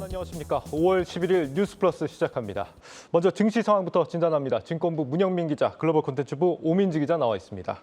안녕하십니까. 5월 11일 뉴스플러스 시작합니다. 먼저 증시 상황부터 진단합니다. 증권부 문영민 기자, 글로벌 콘텐츠부 오민지 기자 나와 있습니다.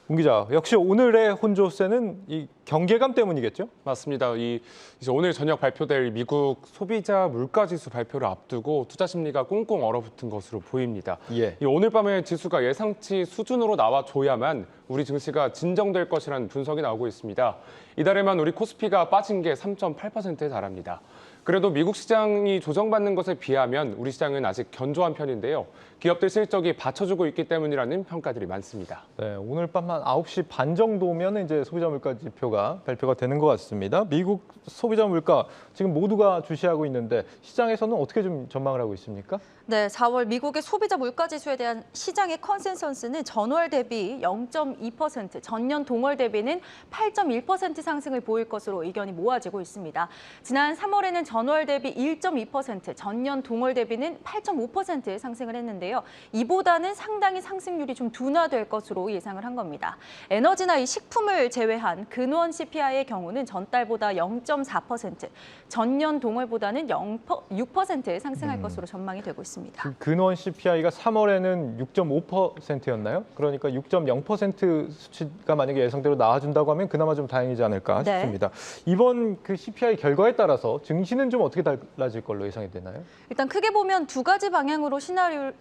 문 기자, 역시 오늘의 혼조세는 이 경계감 때문이겠죠? 맞습니다. 이제 오늘 저녁 발표될 미국 소비자 물가지수 발표를 앞두고 투자 심리가 꽁꽁 얼어붙은 것으로 보입니다. 예. 오늘 밤에 지수가 예상치 수준으로 나와줘야만 우리 증시가 진정될 것이라는 분석이 나오고 있습니다. 이달에만 우리 코스피가 빠진 게 3.8%에 달합니다. 그래도 미국 시장이 조정받는 것에 비하면 우리 시장은 아직 견조한 편인데요. 기업들 실적이 받쳐주고 있기 때문이라는 평가들이 많습니다. 네, 오늘 밤 한 9시 반 정도면 이제 소비자 물가 지표가 발표가 되는 것 같습니다. 미국 소비자 물가 지금 모두가 주시하고 있는데 시장에서는 어떻게 좀 전망을 하고 있습니까? 네, 4월 미국의 소비자 물가 지수에 대한 시장의 컨센서스는 전월 대비 0.2%, 전년 동월 대비는 8.1% 상승을 보일 것으로 의견이 모아지고 있습니다. 지난 3월에는 전월 대비 1.2%, 전년 동월 대비는 8.5% 상승을 했는데요. 이보다는 상당히 상승률이 좀 둔화될 것으로 예상을 한 겁니다. 에너지나 이 식품을 제외한 근원 CPI의 경우는 전달보다 0.4%, 전년 동월보다는 6% 상승할 것으로 전망이 되고 있습니다. 근원 CPI가 3월에는 6.5%였나요? 그러니까 6.0% 수치가 만약에 예상대로 나와준다고 하면 그나마 좀 다행이지 않을까 네. 싶습니다. 이번 그 CPI 결과에 따라서 증시는 좀 어떻게 달라질 걸로 예상이 되나요? 일단 크게 보면 두 가지 방향으로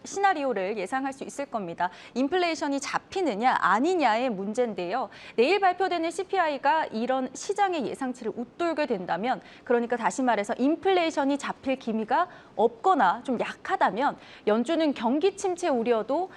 시나리오를 예상할 수 있을 겁니다. 인플레이션이 잡히느냐 아니냐의 문제인데요. 내일 발표되는 CPI가 이런 시장의 예상치를 웃돌게 된다면, 그러니까 다시 말해서 인플레이션이 잡힐 기미가 없거나 좀 약하다면 연준은 경기 침체 우려에도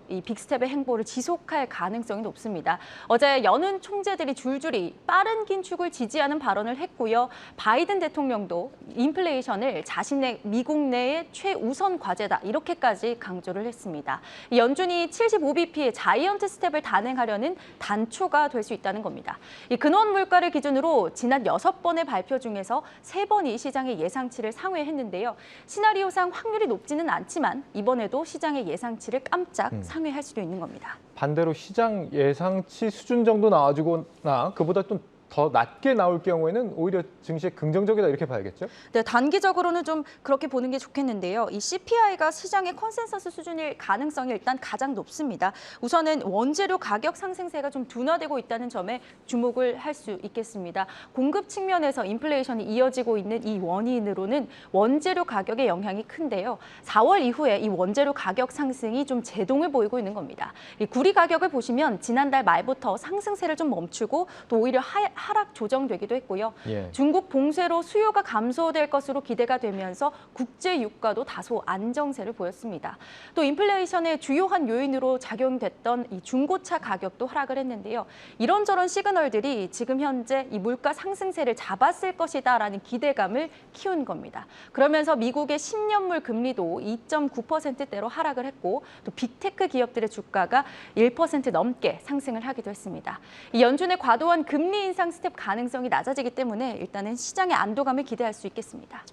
이 빅스텝의 행보를 지속할 가능성이 높습니다. 어제 연은 총재들이 줄줄이 빠른 긴축을 지지하는 발언을 했고요. 바이든 대통령도 인플레이션을 자신의 미국 내의 최우선 과제다, 이렇게까지 강조를 했습니다. 연준이 75bp의 자이언트 스텝을 단행하려는 단초가 될 수 있다는 겁니다. 이 근원 물가를 기준으로 지난 6번의 발표 중에서 3번이 시장의 예상치를 상회했는데요. 시나리오상 확률이 높지는 않지만 이번에도 시장의 예상치를 깜짝 상회할 수도 있는 겁니다. 반대로 시장 예상치 수준 정도 나와주거나 그보다 좀 더 낮게 나올 경우에는 오히려 증시에 긍정적이다 이렇게 봐야겠죠? 네, 단기적으로는 좀 그렇게 보는 게 좋겠는데요. 이 CPI가 시장의 컨센서스 수준일 가능성이 일단 가장 높습니다. 우선은 원재료 가격 상승세가 좀 둔화되고 있다는 점에 주목을 할 수 있겠습니다. 공급 측면에서 인플레이션이 이어지고 있는 이 원인으로는 원재료 가격의 영향이 큰데요. 4월 이후에 이 원재료 가격 상승이 좀 제동을 보이고 있는 겁니다. 이 구리 가격을 보시면 지난달 말부터 상승세를 좀 멈추고 또 오히려 하락 조정되기도 했고요. 예. 중국 봉쇄로 수요가 감소될 것으로 기대가 되면서 국제 유가도 다소 안정세를 보였습니다. 또 인플레이션의 주요한 요인으로 작용됐던 이 중고차 가격도 하락을 했는데요. 이런저런 시그널들이 지금 현재 이 물가 상승세를 잡았을 것이다라는 기대감을 키운 겁니다. 그러면서 미국의 신년물 금리도 2.9%대로 하락을 했고 또 빅테크 기업들의 주가가 1% 넘게 상승을 하기도 했습니다. 이 연준의 과도한 금리 인상 스텝 가능성이 낮아지기 때문에 일단은 시장의 안도감을 기대할 수 있겠습니다.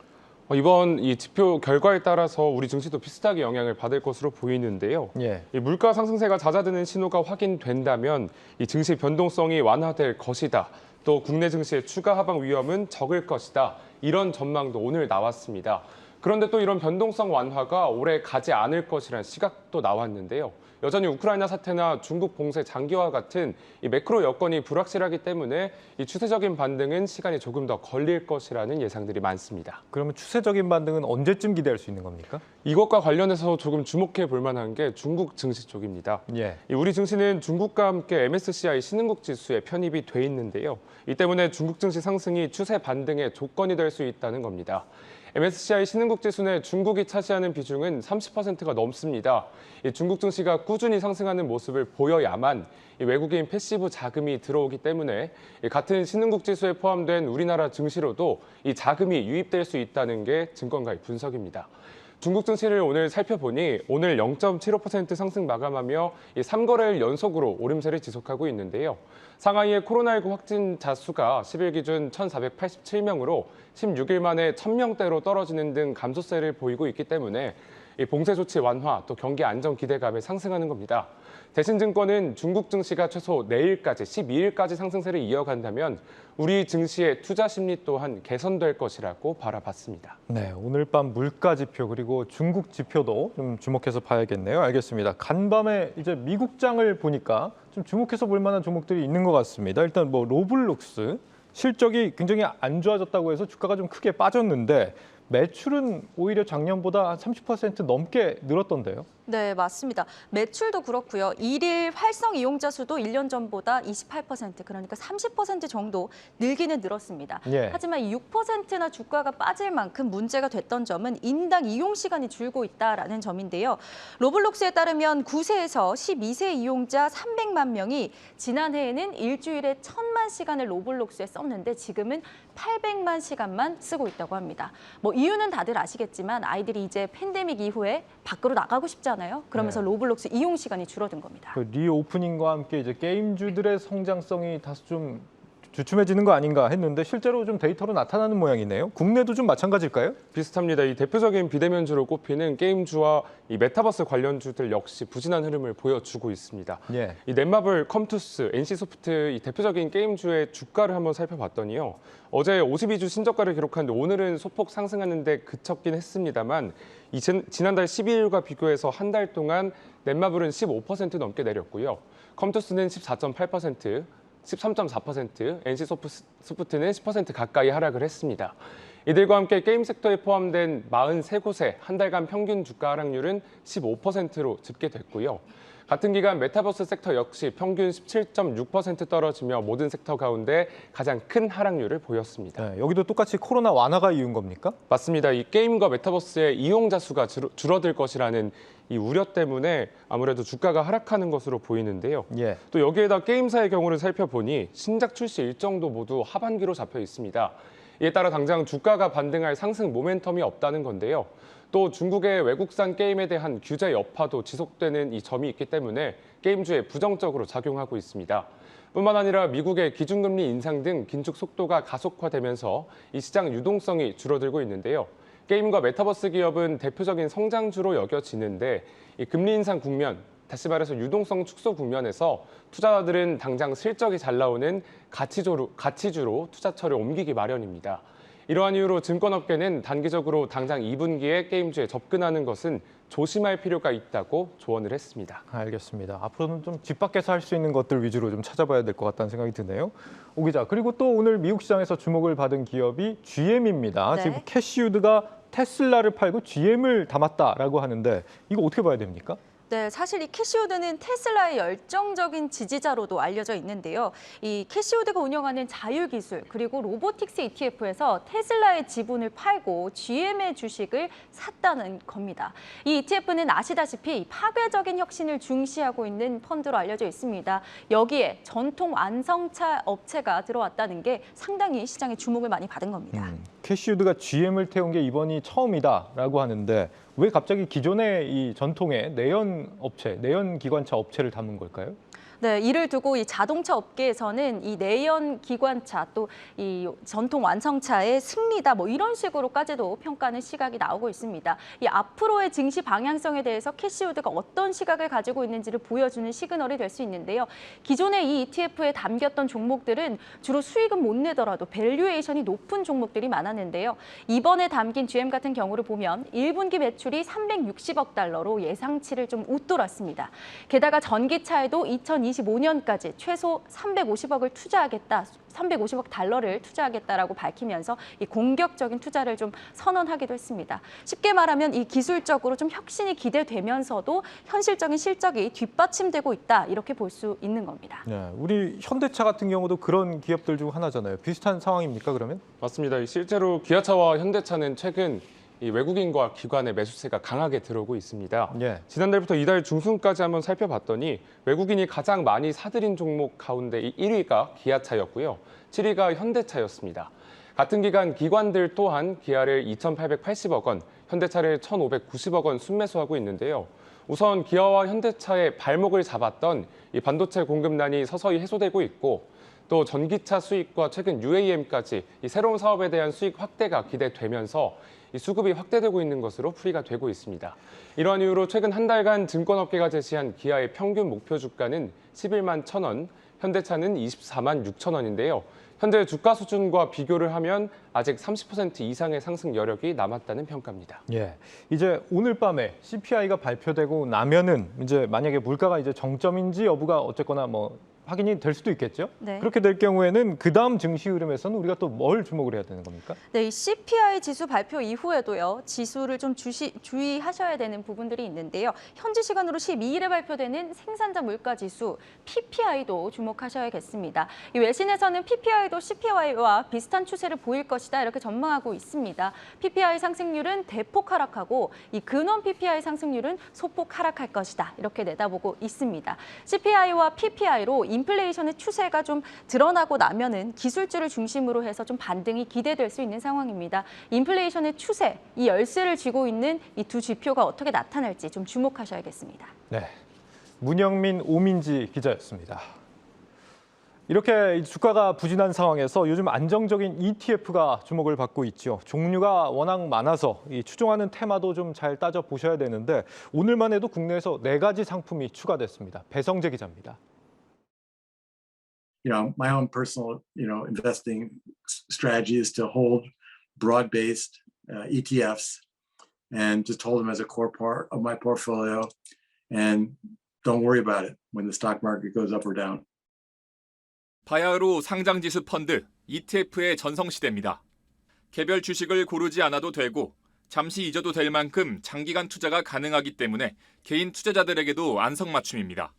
이번 이 지표 결과에 따라서 우리 증시도 비슷하게 영향을 받을 것으로 보이는데요. 예. 이 물가 상승세가 잦아드는 신호가 확인된다면 이 증시 변동성이 완화될 것이다. 또 국내 증시의 추가 하방 위험은 적을 것이다. 이런 전망도 오늘 나왔습니다. 그런데 또 이런 변동성 완화가 오래 가지 않을 것이라는 시각도 나왔는데요. 여전히 우크라이나 사태나 중국 봉쇄 장기화 같은 이 매크로 여건이 불확실하기 때문에 이 추세적인 반등은 시간이 조금 더 걸릴 것이라는 예상들이 많습니다. 그러면 추세적인 반등은 언제쯤 기대할 수 있는 겁니까? 이것과 관련해서 조금 주목해 볼 만한 게 중국 증시 쪽입니다. 예. 우리 증시는 중국과 함께 MSCI 신흥국 지수에 편입이 돼 있는데요. 이 때문에 중국 증시 상승이 추세 반등의 조건이 될 수 있다는 겁니다. MSCI 신흥국 지수 내 중국이 차지하는 비중은 30%가 넘습니다. 중국 증시가 꾸준히 상승하는 모습을 보여야만 외국인 패시브 자금이 들어오기 때문에 같은 신흥국 지수에 포함된 우리나라 증시로도 이 자금이 유입될 수 있다는 게 증권가의 분석입니다. 중국 증시를 오늘 살펴보니 오늘 0.75% 상승 마감하며 3거래일 연속으로 오름세를 지속하고 있는데요. 상하이의 코로나19 확진자 수가 10일 기준 1,487명으로 16일 만에 1,000명대로 떨어지는 등 감소세를 보이고 있기 때문에 이 봉쇄 조치 완화, 또 경기 안정 기대감에 상승하는 겁니다. 대신증권은 중국 증시가 최소 내일까지 12일까지 상승세를 이어간다면 우리 증시의 투자 심리 또한 개선될 것이라고 바라봤습니다. 네, 오늘 밤 물가 지표 그리고 중국 지표도 좀 주목해서 봐야겠네요. 알겠습니다. 간밤에 이제 미국장을 보니까 좀 주목해서 볼 만한 종목들이 있는 것 같습니다. 일단 뭐 로블록스 실적이 굉장히 안 좋아졌다고 해서 주가가 좀 크게 빠졌는데 매출은 오히려 작년보다 한 30% 넘게 늘었던데요. 네, 맞습니다. 매출도 그렇고요. 일일 활성 이용자 수도 1년 전보다 28%, 그러니까 30% 정도 늘기는 늘었습니다. 예. 하지만 6%나 주가가 빠질 만큼 문제가 됐던 점은 인당 이용 시간이 줄고 있다라는 점인데요. 로블록스에 따르면 9세에서 12세 이용자 300만 명이 지난해에는 일주일에 1000만 시간을 로블록스에 썼는데 지금은 800만 시간만 쓰고 있다고 합니다. 뭐 이유는 다들 아시겠지만 아이들이 이제 팬데믹 이후에 밖으로 나가고 싶지 않아요. 그러면서 네. 로블록스 이용 시간이 줄어든 겁니다. 그 리오프닝과 함께 이제 게임주들의 성장성이 다소 좀 주춤해지는 거 아닌가 했는데 실제로 좀 데이터로 나타나는 모양이네요. 국내도 좀 마찬가지일까요? 비슷합니다. 이 대표적인 비대면주로 꼽히는 게임주와 이 메타버스 관련주들 역시 부진한 흐름을 보여주고 있습니다. 예. 이 넷마블, 컴투스, NC소프트 이 대표적인 게임주의 주가를 한번 살펴봤더니요. 어제 52주 신저가를 기록하는데 오늘은 소폭 상승하는 데 그쳤긴 했습니다만 지난달 12일과 비교해서 한 달 동안 넷마블은 15% 넘게 내렸고요. 컴투스는 14.8%, 13.4%, NC소프트는 10% 가까이 하락을 했습니다. 이들과 함께 게임 섹터에 포함된 43곳의 한 달간 평균 주가 하락률은 15%로 집계됐고요. 같은 기간 메타버스 섹터 역시 평균 17.6% 떨어지며 모든 섹터 가운데 가장 큰 하락률을 보였습니다. 네, 여기도 똑같이 코로나 완화가 이유인 겁니까? 맞습니다. 이 게임과 메타버스의 이용자 수가 줄어들 것이라는 이 우려 때문에 아무래도 주가가 하락하는 것으로 보이는데요. 예. 또 여기에다 게임사의 경우를 살펴보니 신작 출시 일정도 모두 하반기로 잡혀 있습니다. 이에 따라 당장 주가가 반등할 상승 모멘텀이 없다는 건데요. 또 중국의 외국산 게임에 대한 규제 여파도 지속되는 이 점이 있기 때문에 게임주에 부정적으로 작용하고 있습니다. 뿐만 아니라 미국의 기준금리 인상 등 긴축 속도가 가속화되면서 이 시장 유동성이 줄어들고 있는데요. 게임과 메타버스 기업은 대표적인 성장주로 여겨지는데 이 금리 인상 국면, 다시 말해서 유동성 축소 국면에서 투자자들은 당장 실적이 잘 나오는 가치주로 투자처를 옮기기 마련입니다. 이러한 이유로 증권업계는 단기적으로 당장 2분기에 게임주에 접근하는 것은 조심할 필요가 있다고 조언을 했습니다. 알겠습니다. 앞으로는 좀 집 밖에서 할 수 있는 것들 위주로 좀 찾아봐야 될 것 같다는 생각이 드네요. 오 기자, 그리고 또 오늘 미국 시장에서 주목을 받은 기업이 GM입니다. 네. 지금 캐시우드가 테슬라를 팔고 GM을 담았다라고 하는데 이거 어떻게 봐야 됩니까? 네, 사실 이 캐시우드는 테슬라의 열정적인 지지자로도 알려져 있는데요. 이 캐시우드가 운영하는 자율기술 그리고 로보틱스 ETF에서 테슬라의 지분을 팔고 GM의 주식을 샀다는 겁니다. 이 ETF는 아시다시피 파괴적인 혁신을 중시하고 있는 펀드로 알려져 있습니다. 여기에 전통 완성차 업체가 들어왔다는 게 상당히 시장의 주목을 많이 받은 겁니다. 캐시우드가 GM을 태운 게 이번이 처음이다라고 하는데 왜 갑자기 기존의 이 전통의 내연 기관차 업체를 담은 걸까요? 네, 이를 두고 이 자동차 업계에서는 이 내연 기관차 또 이 전통 완성차의 승리다 뭐 이런 식으로까지도 평가하는 시각이 나오고 있습니다. 이 앞으로의 증시 방향성에 대해서 캐시우드가 어떤 시각을 가지고 있는지를 보여주는 시그널이 될 수 있는데요. 기존의 이 ETF에 담겼던 종목들은 주로 수익은 못 내더라도 밸류에이션이 높은 종목들이 많았는데요. 이번에 담긴 GM 같은 경우를 보면 1분기 매출이 360억 달러로 예상치를 좀 웃돌았습니다. 게다가 전기차에도 2025년까지 최소 350억을 투자하겠다, 350억 달러를 투자하겠다라고 밝히면서 이 공격적인 투자를 좀 선언하기도 했습니다. 쉽게 말하면 이 기술적으로 좀 혁신이 기대되면서도 현실적인 실적이 뒷받침되고 있다 이렇게 볼 수 있는 겁니다. 네, 우리 현대차 같은 경우도 그런 기업들 중 하나잖아요. 비슷한 상황입니까 그러면? 맞습니다. 실제로 기아차와 현대차는 최근 이 외국인과 기관의 매수세가 강하게 들어오고 있습니다. 예. 지난달부터 이달 중순까지 한번 살펴봤더니 외국인이 가장 많이 사들인 종목 가운데 1위가 기아차였고요. 7위가 현대차였습니다. 같은 기간 기관들 또한 기아를 2,880억 원, 현대차를 1,590억 원 순매수하고 있는데요. 우선 기아와 현대차의 발목을 잡았던 이 반도체 공급난이 서서히 해소되고 있고 또 전기차 수익과 최근 UAM까지 이 새로운 사업에 대한 수익 확대가 기대되면서 이 수급이 확대되고 있는 것으로 풀이가 되고 있습니다. 이러한 이유로 최근 한 달간 증권업계가 제시한 기아의 평균 목표 주가는 11만 1,000원, 현대차는 24만 6천 원인데요. 현재 주가 수준과 비교를 하면 아직 30% 이상의 상승 여력이 남았다는 평가입니다. 예, 이제 오늘 밤에 CPI가 발표되고 나면은 이제 만약에 물가가 이제 정점인지 여부가 어쨌거나 뭐 확인이 될 수도 있겠죠. 네. 그렇게 될 경우에는 그 다음 증시 흐름에서는 우리가 또 뭘 주목을 해야 되는 겁니까? 네, 이 CPI 지수 발표 이후에도요, 지수를 좀 주의하셔야 되는 부분들이 있는데요. 현지 시간으로 12일에 발표되는 생산자 물가 지수 PPI도 주목하셔야겠습니다. 이 외신에서는 PPI도 CPI와 비슷한 추세를 보일 것이다 이렇게 전망하고 있습니다. PPI 상승률은 대폭 하락하고 이 근원 PPI 상승률은 소폭 하락할 것이다 이렇게 내다보고 있습니다. CPI와 PPI로 인플레이션의 추세가 좀 드러나고 나면은 기술주를 중심으로 해서 좀 반등이 기대될 수 있는 상황입니다. 인플레이션의 추세, 이 열쇠를 쥐고 있는 이 두 지표가 어떻게 나타날지 좀 주목하셔야겠습니다. 네, 문영민, 오민지 기자였습니다. 이렇게 주가가 부진한 상황에서 요즘 안정적인 ETF가 주목을 받고 있죠. 종류가 워낙 많아서 이 추종하는 테마도 좀 잘 따져 보셔야 되는데 오늘만 해도 국내에서 4가지 상품이 추가됐습니다. 배성재 기자입니다. My own personal, investing strategy is to hold broad-based ETFs and just hold them as a core part of my portfolio and don't worry about it when the stock market goes up or down. 바야흐로 상장지수 펀드, ETF의 전성시대입니다. 개별 주식을 고르지 않아도 되고 잠시 잊어도 될 만큼 장기간 투자가 가능하기 때문에 개인 투자자들에게도 안성맞춤입니다.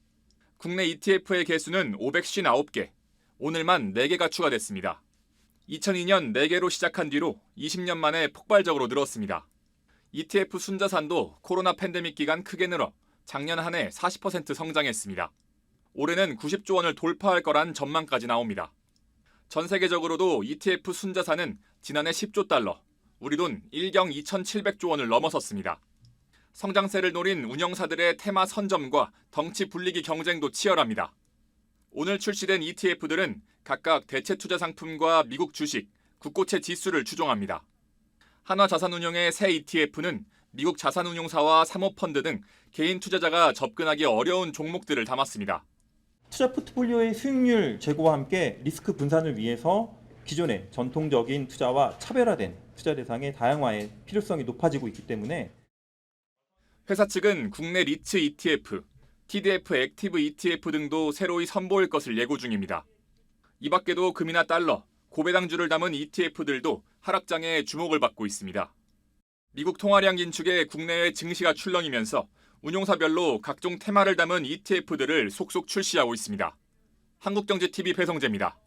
국내 ETF의 개수는 559개, 오늘만 4개가 추가됐습니다. 2002년 4개로 시작한 뒤로 20년 만에 폭발적으로 늘었습니다. ETF 순자산도 코로나 팬데믹 기간 크게 늘어 작년 한 해 40% 성장했습니다. 올해는 90조 원을 돌파할 거란 전망까지 나옵니다. 전 세계적으로도 ETF 순자산은 지난해 10조 달러, 우리 돈 1경 2,700조 원을 넘어섰습니다. 성장세를 노린 운영사들의 테마 선점과 덩치 불리기 경쟁도 치열합니다. 오늘 출시된 ETF들은 각각 대체 투자 상품과 미국 주식, 국고채 지수를 추종합니다. 한화자산운용의 새 ETF는 미국 자산운용사와 사모펀드 등 개인 투자자가 접근하기 어려운 종목들을 담았습니다. 투자 포트폴리오의 수익률 제고와 함께 리스크 분산을 위해서 기존의 전통적인 투자와 차별화된 투자 대상의 다양화의 필요성이 높아지고 있기 때문에 회사 측은 국내 리츠 ETF, TDF 액티브 ETF 등도 새로이 선보일 것을 예고 중입니다. 이 밖에도 금이나 달러, 고배당주를 담은 ETF들도 하락장에 주목을 받고 있습니다. 미국 통화량 긴축에 국내외 증시가 출렁이면서 운용사별로 각종 테마를 담은 ETF들을 속속 출시하고 있습니다. 한국경제TV 배성재입니다.